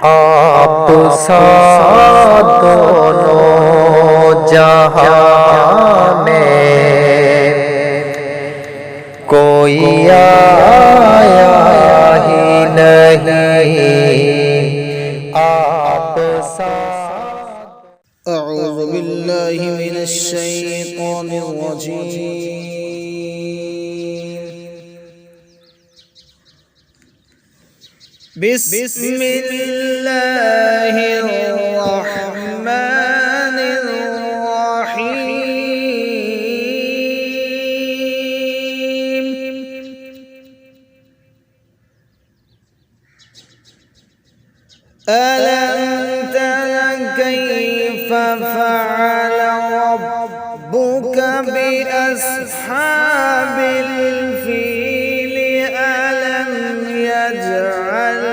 आप साथ दोनों जहां में कोई आया ही नहीं। आप साथ। अऊज़ु बिल्लाहि मिनश शैतानिर रजीम। बिस्मिल्लाहिर रहमानिर रहीम। अलम तरा कैफ फ़अल रब्बुका बिअस्हाबिल फ़ील अलम यजअल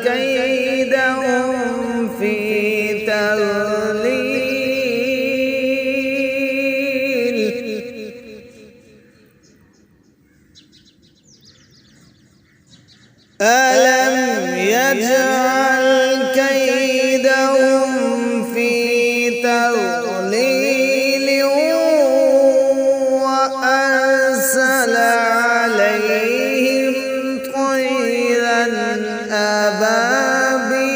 कैदहुम फ़ी तज़लील। अलम यजअल कैदहुम फ़ी तज़लील वअरसल अलैहिम तयरन अबाबील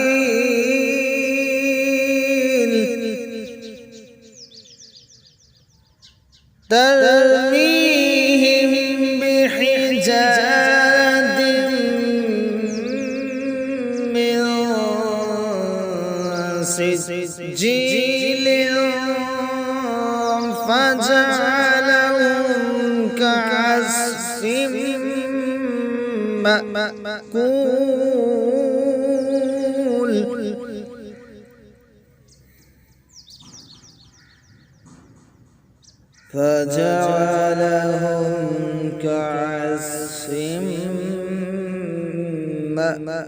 तरमीहिम बिहिजारतिन मिन सिज्जील फजअलहुम कअस्फिन मअकूल। فجعلهم كعصف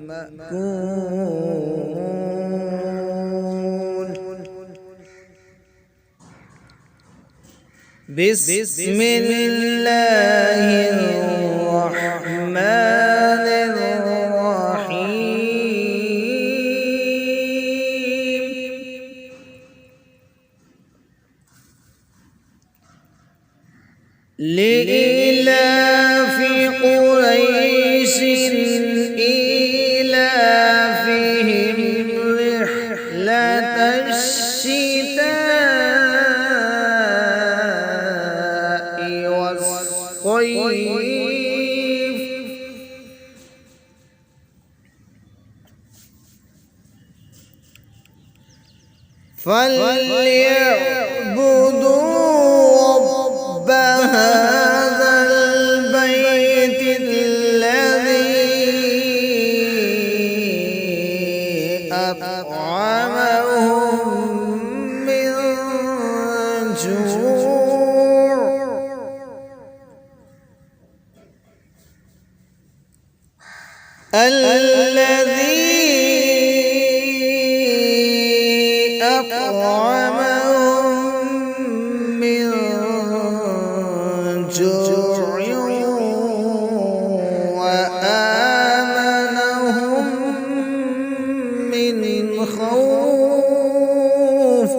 مأكول. بسم الله الرحمن الرحيم. لإيلاف قريش إيلافهم رحلة الشتاء والصيف. فليعبدوا رب هذا البيت الذي أطعمهم من جوع. الذي أطعمهم من جوع وآمنهم من خوف.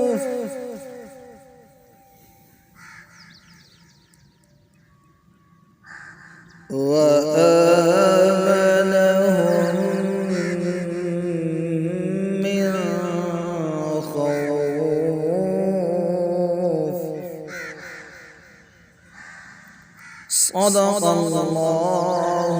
وآمنهم من خوف. صدق الله